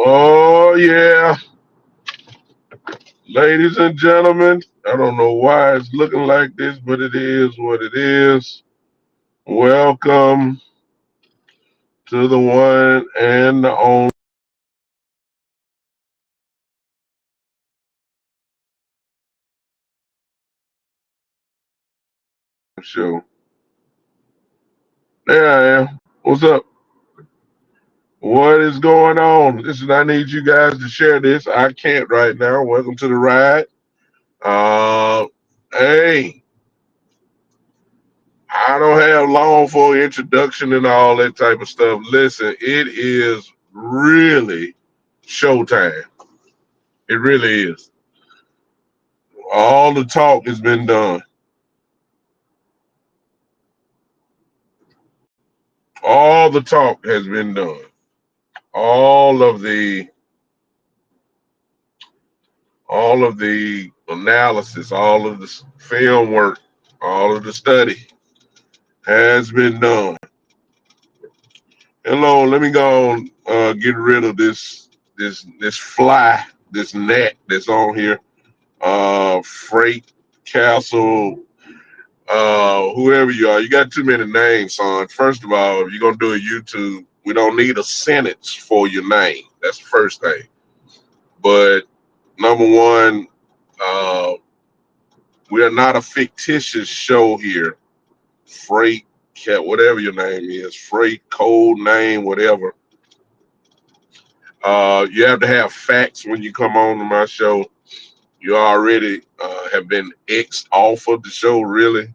Oh yeah, ladies and gentlemen. I don't know why it's looking like this, but it is what it is. Welcome to the one and the only show. There I am. What's up? What is going on? Listen, I need you guys to share this. I can't right now. Welcome to the ride. Uh, hey, I don't have long for introduction and all that type of stuff. Listen, it is really showtime. It really is. All the talk has been done. All the talk has been done. All of the all of the analysis, all of the film work, all of the study has been done. Hello, let me go on get rid of this fly, this net that's on here. Freight Castle, whoever you are, you got too many names, son. First of all, if you're gonna do a YouTube, we don't need a sentence for your name. That's the first thing. But number one, uh, we are not a fictitious show here. Freight Cat, whatever your name is, Freight code name, whatever. You have to have facts when you come on to my show. You already have been X'd off of the show, really.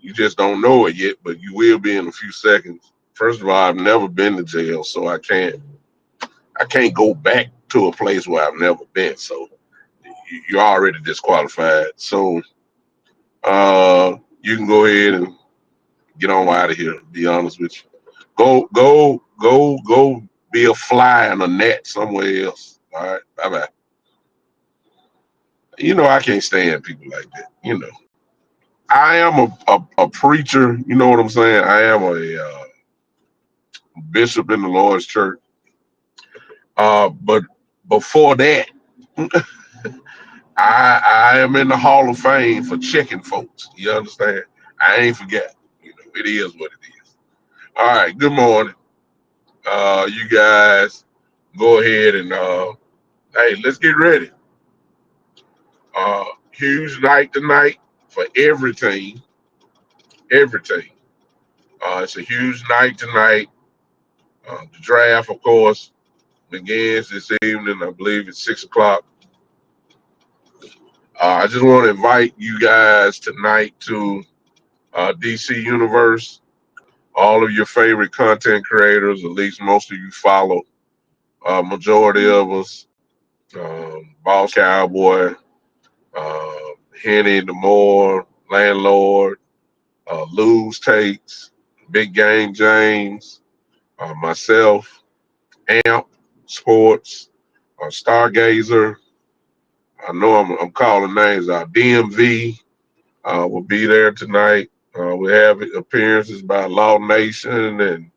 You just don't know it yet, but you will be in a few seconds. First of all, I've never been to jail, so I can't go back to a place where I've never been. So you're already disqualified. So you can go ahead and get on out of here. To be honest with you, go, be a fly in a net somewhere else. All right, bye bye. You know I can't stand people like that. You know I am a preacher. You know what I'm saying? I am a bishop in the Lord's church. But before that, I am in the Hall of Fame for checking folks. You understand? I ain't forget. You know, it is what it is. All right. Good morning. You guys go ahead and hey, let's get ready. Huge night tonight for every team. Every team. It's a huge night tonight. The draft, of course, begins this evening. I believe it's 6 o'clock. I just want to invite you guys tonight to DC Universe. All of your favorite content creators, at least most of you follow. Majority of us, Boss Cowboy, uh, Henny Demore, Landlord, Lose Takes, Big Game James, myself, Amp Sports, Stargazer. I know I'm calling names out. DMV will be there tonight. We have appearances by Law Nation, and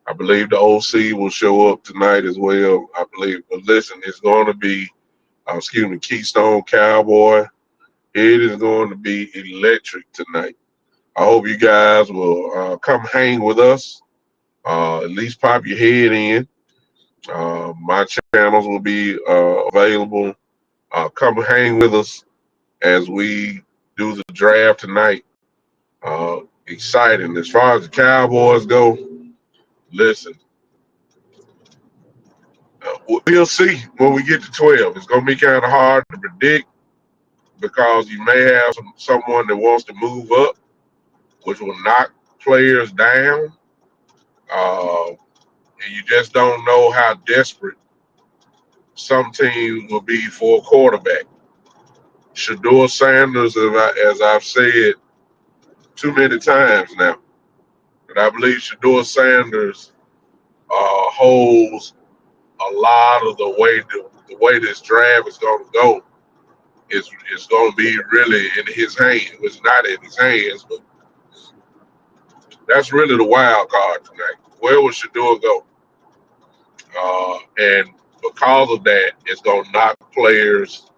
I believe the OC will show up tonight as well. I believe. But listen, it's going to be, Keystone Cowboy. It is going to be electric tonight. I hope you guys will come hang with us. At least pop your head in. My channels will be available. Come hang with us as we do the draft tonight. Exciting. As far as the Cowboys go, listen, we'll see when we get to 12. It's going to be kind of hard to predict because you may have someone that wants to move up, which will knock players down. And you just don't know how desperate some teams will be for a quarterback. Shador Sanders, as I've said too many times now, but I believe Shador Sanders holds a lot of the way this draft is going to go. It's going to be really in his hands. It's not in his hands, but that's really the wild card tonight. Where will Shador go? And because of that, it's going to knock players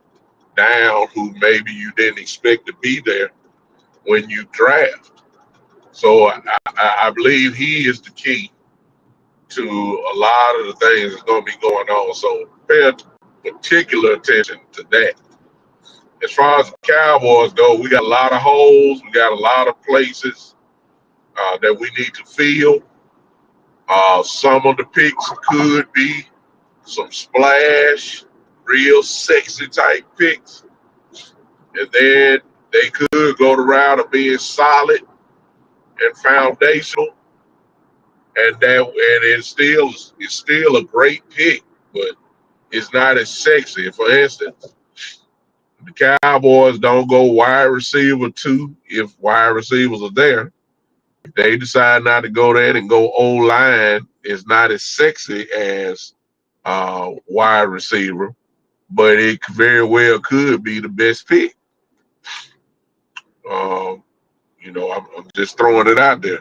down who maybe you didn't expect to be there when you draft. So I believe he is the key to a lot of the things that's going to be going on. So pay particular attention to that. As far as the Cowboys go, we got a lot of holes. We got a lot of places that we need to fill. Some of the picks could be some splash, real sexy type picks. And then they could go the route of being solid and foundational. And it's still a great pick, but it's not as sexy. For instance, the Cowboys don't go wide receiver two if wide receivers are there. If they decide not to go there and go O line, it's not as sexy as wide receiver, but it very well could be the best pick. Um, I'm just throwing it out there.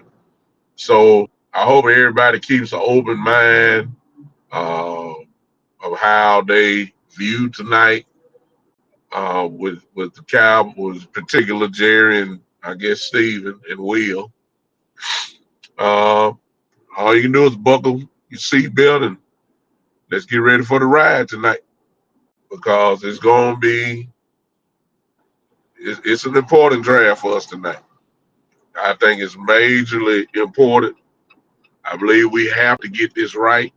So I hope everybody keeps an open mind uh, of how they view tonight with the Cowboys, particular Jerry and I guess Steven and Will. Uh, all you can do is buckle your seatbelt and let's get ready for the ride tonight because it's an important draft for us tonight. I think it's majorly important. I believe we have to get this right.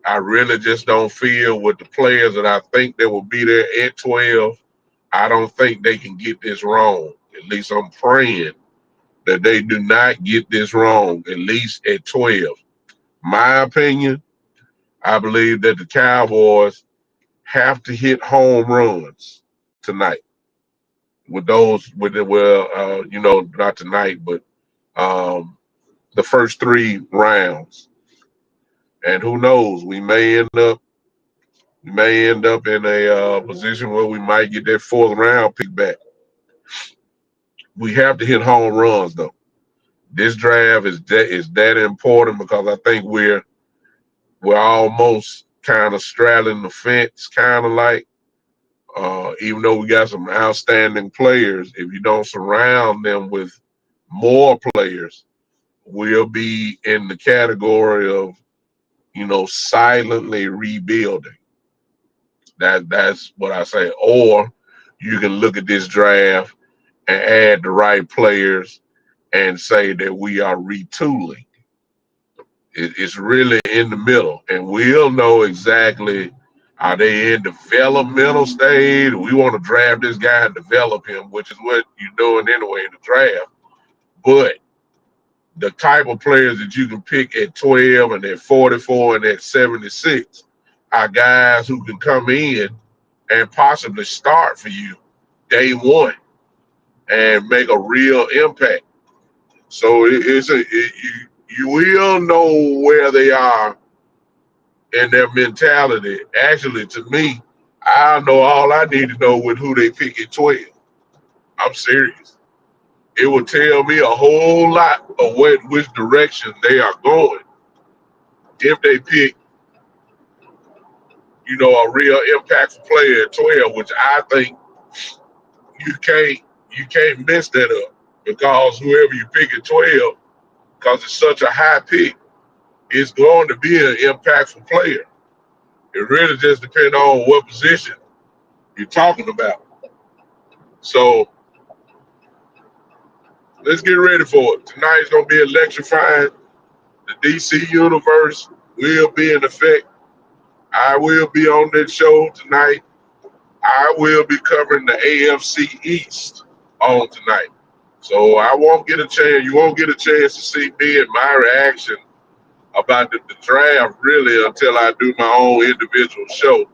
I really just don't feel with the players that I think that will be there at 12. I don't think they can get this wrong. At least I'm praying that they do not get this wrong, at least at 12. My opinion, I believe that the Cowboys have to hit home runs tonight with those, not tonight, but the first three rounds. And who knows, we may end up in a position where we might get that fourth round pick back. We have to hit home runs though. This draft is that important because I think we're almost kind of straddling the fence, kind of like even though we got some outstanding players, if you don't surround them with more players, we'll be in the category of silently rebuilding. That's what I say. Or you can look at this draft and add the right players and say that we are retooling. It's really in the middle, and we'll know exactly. Are they in developmental stage? We want to draft this guy and develop him, which is what you're doing anyway in the draft. But the type of players that you can pick at 12 and at 44 and at 76 are guys who can come in and possibly start for you day one and make a real impact. So you will know where they are in their mentality. Actually, to me, I know all I need to know with who they pick at 12. I'm serious. It will tell me a whole lot of which direction they are going if they pick, a real impactful player at 12, which I think you can't you can't mess that up because whoever you pick at 12, because it's such a high pick, is going to be an impactful player. It really just depends on what position you're talking about. So let's get ready for it. Tonight's gonna be electrifying. The DC universe will be in effect. I will be on that show tonight. I will be covering the AFC East on tonight. So I won't get a chance. You won't get a chance to see me and my reaction about the draft really until I do my own individual show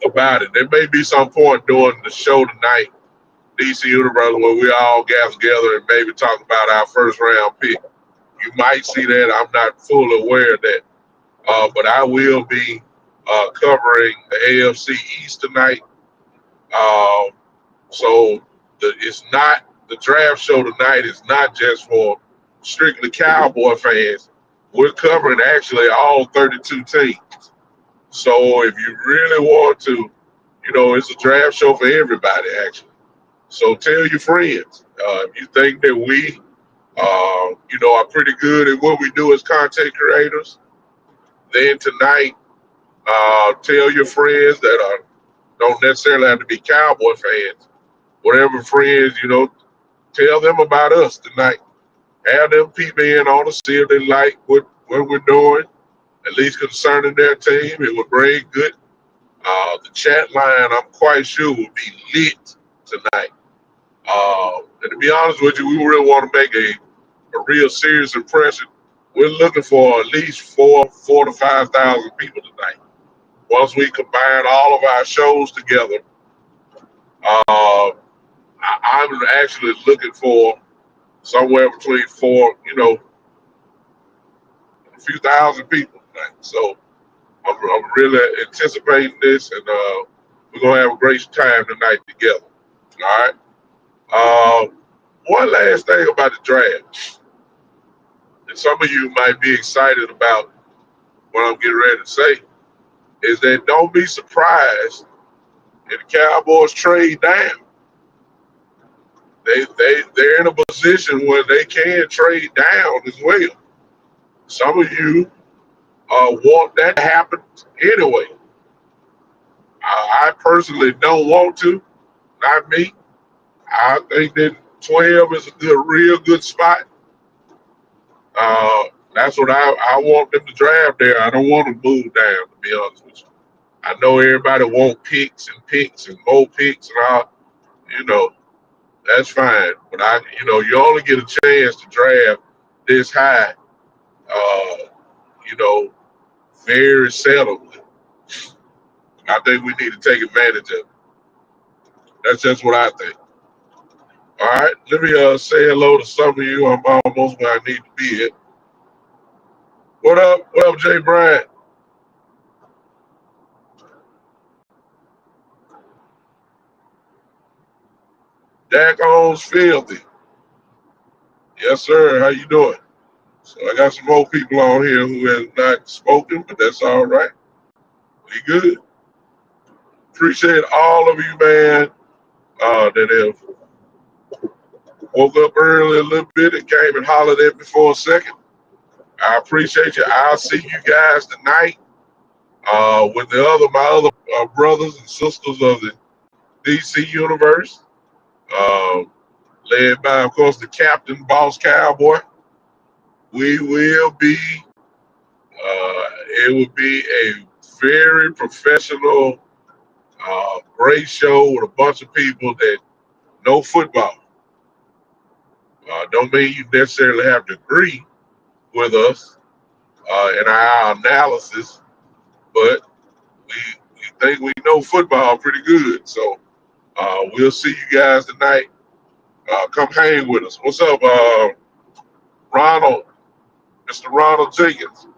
about it. There may be some point during the show tonight, DC Universe, where we all gather together and maybe talk about our first round pick. You might see that. I'm not fully aware of that. But I will be covering the AFC East tonight. Um, so it's not the draft show tonight. Is not just for strictly Cowboy fans. We're covering actually all 32 teams. So if you really want to, it's a draft show for everybody actually. So tell your friends. If you think that we, are pretty good at what we do as content creators, then tonight, tell your friends that don't necessarily have to be Cowboy fans. Whatever friends, tell them about us tonight. Have them peep in on us, see if they like what we're doing, at least concerning their team. It would bring good. The chat line, I'm quite sure, will be lit tonight. And to be honest with you, we really want to make a real serious impression. We're looking for at least four to 5,000 people tonight. Once we combine all of our shows together, I'm actually looking for somewhere between a few thousand people tonight. So I'm really anticipating this, and we're gonna have a great time tonight together. All right. One last thing about the draft, and some of you might be excited about what I'm getting ready to say, is that don't be surprised if the Cowboys trade down. They're in a position where they can trade down as well. Some of you want that to happen anyway. I personally don't want to, not me. I think that 12 is a real good spot. That's what I want them to draft there. I don't want to move down, to be honest with you. I know everybody want picks and more picks and all. You know, that's fine. But you only get a chance to draft this high. Uh, you know, very seldom. I think we need to take advantage of it. That's just what I think. All right, let me say hello to some of you. I'm almost where I need to be at. What up? What up, Jay Bryant? Dak owns filthy. Yes, sir. How you doing? So I got some more people on here who have not spoken, but that's all right. We good. Appreciate all of you, man, that have woke up early a little bit and came and hollered at me for a second. I appreciate you. I'll see you guys tonight with my other brothers and sisters of the DC universe, uh, led by, of course, the captain, Boss Cowboy. We will be. It will be a very professional, great show with a bunch of people that know football. Don't mean you necessarily have to agree with us in our analysis, but we think we know football pretty good. So we'll see you guys tonight. Come hang with us. What's up, Ronald? Mr. Ronald Jenkins.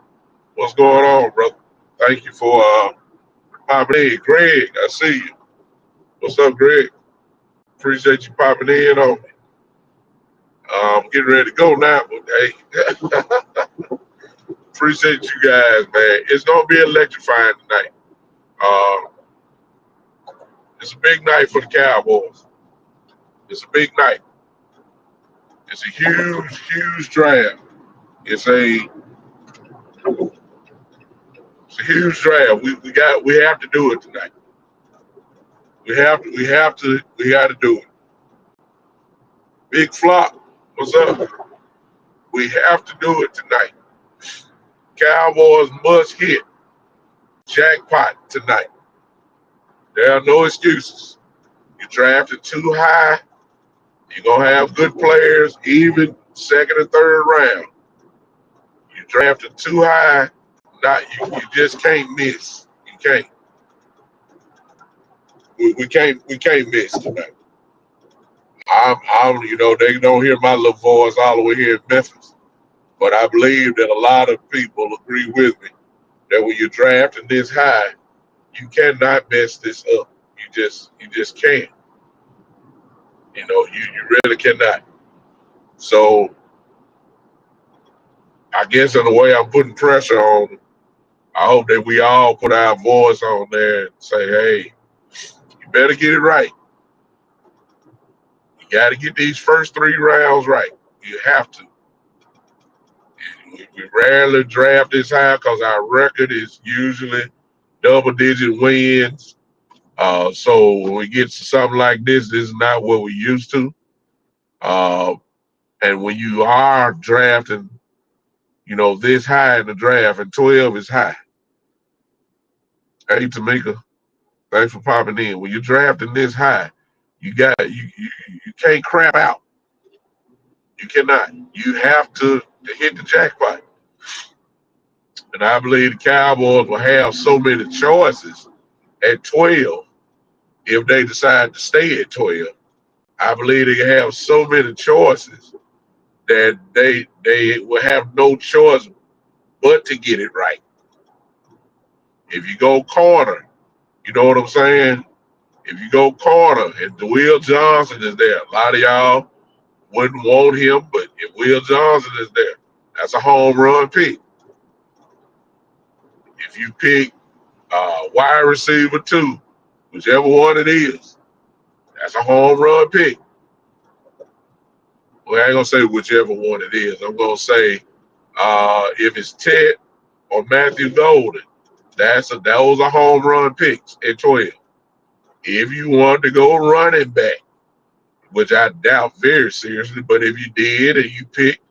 What's going on, brother? Thank you for popping in. Greg, I see you. What's up, Greg? Appreciate you popping in on me. I'm getting ready to go now, but hey, appreciate you guys, man. It's gonna be electrifying tonight. Uh, it's a big night for the Cowboys. It's a big night. It's a huge, huge draft. It's a it's a huge draft. We have to do it tonight. We got to do it. Big Flop, what's up? We have to do it tonight. Cowboys must hit jackpot tonight. There are no excuses. You drafted too high, you're gonna have good players, even second and third round. You drafted too high, not you just can't miss. You can't. We can't miss tonight. They don't hear my little voice all the way here in Memphis, but I believe that a lot of people agree with me that when you're drafting this high, you cannot mess this up. You just can't. You really cannot. So I guess in a way I'm putting pressure on. I hope that we all put our voice on there and say, hey, you better get it right. You got to get these first 3 rounds right. You have to. We rarely draft this high because our record is usually double-digit wins. So when we get to something like this is not what we used to. And when you are drafting, this high in the draft, and 12 is high. Hey, Tamika, thanks for popping in. When you're drafting this high, you can't crap out. You cannot. You have to hit the jackpot. And I believe the Cowboys will have so many choices at 12 if they decide to stay at 12. I believe they have so many choices that they will have no choice but to get it right. If you go corner, you know what I'm saying? If you go corner and Will Johnson is there, a lot of y'all wouldn't want him, but if Will Johnson is there, that's a home run pick. If you pick wide receiver 2, whichever one it is, that's a home run pick. Well, I ain't gonna say whichever one it is. I'm gonna say if it's Ted or Matthew Golden, those are home run picks at 12. If you want to go running back, which I doubt very seriously, but if you did and you picked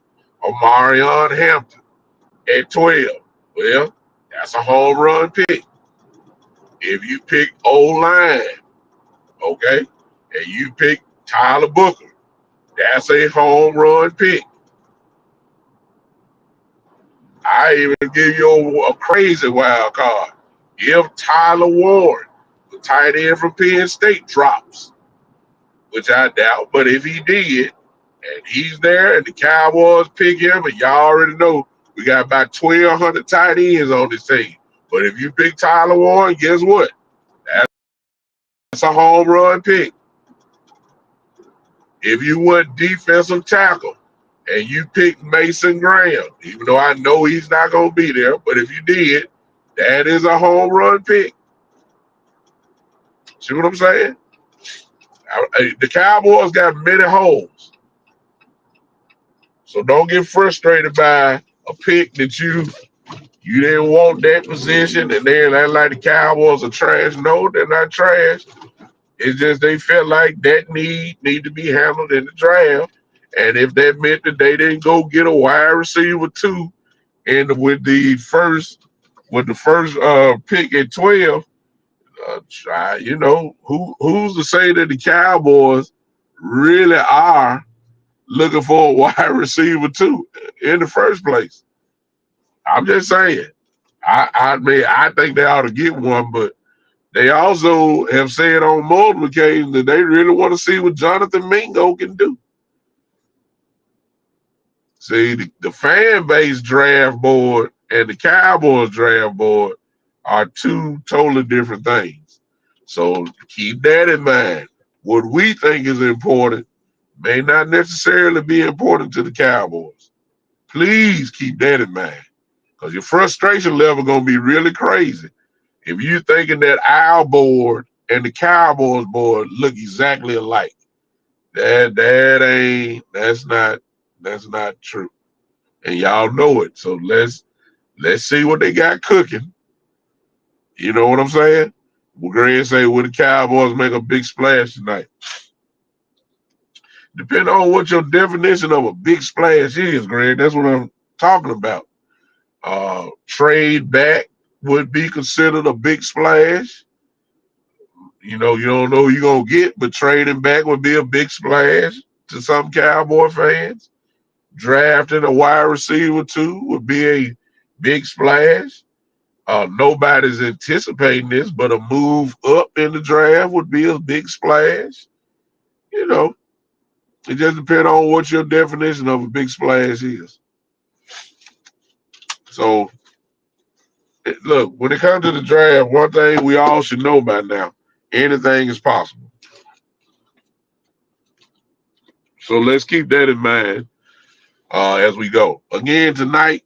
Omarion Hampton at 12, well, that's a home run pick. If you pick O-line, okay, and you pick Tyler Booker, that's a home run pick. I even give you a crazy wild card. If Tyler Warren, the tight end from Penn State, drops, which I doubt, but if he did, and he's there, and the Cowboys pick him, and y'all already know we got about 1,200 tight ends on this team. But if you pick Tyler Warren, guess what? That's a home run pick. If you went defensive tackle and you pick Mason Graham, even though I know he's not going to be there, but if you did, that is a home run pick. See what I'm saying? The Cowboys got many holes. So don't get frustrated by a pick that you didn't want that position, and then act like the Cowboys are trash. No, they're not trash. It's just they felt like that need to be handled in the draft. And if that meant that they didn't go get a wide receiver 2 and with the first with the first pick at 12. You know, who's to say that the Cowboys really are looking for a wide receiver too in the first place? I'm just saying. I mean, I think they ought to get one, but they also have said on multiple occasions that they really want to see what Jonathan Mingo can do. See, the fan base draft board and the Cowboys draft board are two totally different things. So keep that in mind. What we think is important may not necessarily be important to the Cowboys. Please keep that in mind, because your frustration level gonna be really crazy if you thinking that our board and the Cowboys board look exactly alike. That's not true, and y'all know it. So let's see what they got cooking. You know what I'm saying? We're going to say, will the Cowboys make a big splash tonight? Depending on what your definition of a big splash is, Greg, that's what I'm talking about. Trade back would be considered a big splash. You know, you don't know who you're going to get, but trading back would be a big splash to some Cowboy fans. Drafting a wide receiver, too, would be a big splash. Nobody's anticipating this, but a move up in the draft would be a big splash. You know, it just depends on what your definition of a big splash is. So, look, when it comes to the draft, one thing we all should know by now, anything is possible. So let's keep that in mind as we go. Again, tonight,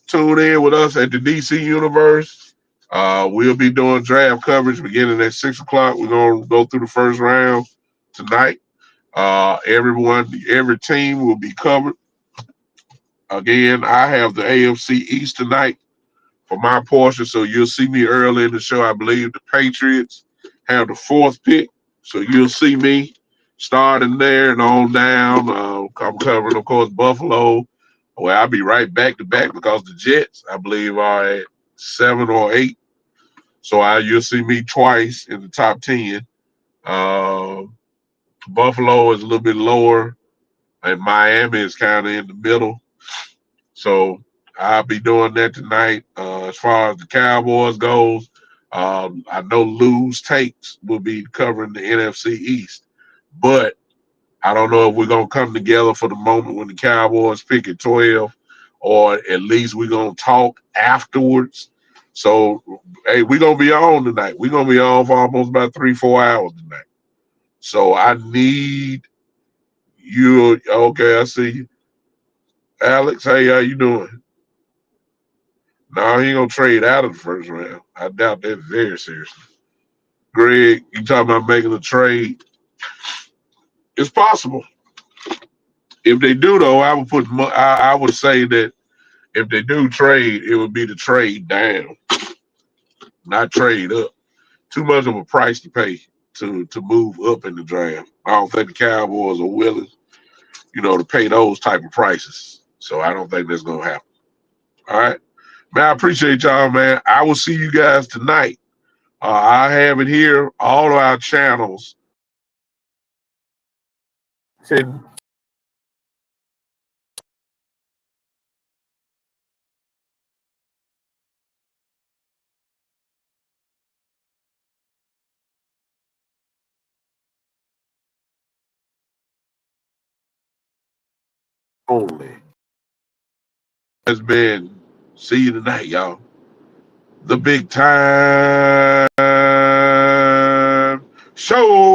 tune in with us at the DC Universe. We'll be doing draft coverage beginning at 6 o'clock. We're going to go through the first round tonight. Every team will be covered. Again, I have the AFC East tonight for my portion, so you'll see me early in the show. I believe the Patriots have the fourth pick, so you'll see me starting there and on down. I'm covering, of course, Buffalo. Well, I'll be right back to back because the Jets, I believe, are at 7 or 8. So you'll see me twice in the top 10. Uh, Buffalo is a little bit lower, and Miami is kind of in the middle. So I'll be doing that tonight. As far as the Cowboys goes, I know Lou's Takes will be covering the NFC East, but I don't know if we're gonna come together for the moment when the Cowboys pick at 12, or at least we're gonna talk afterwards. So hey, we're gonna be on tonight. We're gonna be on for almost about 3-4 hours tonight. So I need you. Okay, I see you. Alex, hey, how you doing? No, he ain't gonna trade out of the first round. I doubt that very seriously. Greg, you talking about making a trade? It's possible. If they do, though, I would say that if they do trade, it would be to trade down, not trade up. Too much of a price to pay to move up in the draft. I don't think the Cowboys are willing, to pay those type of prices. So I don't think that's gonna happen. All right, man. I appreciate y'all, man. I will see you guys tonight. I have it here, all of our channels. Only has been. See you tonight, y'all. The big time show.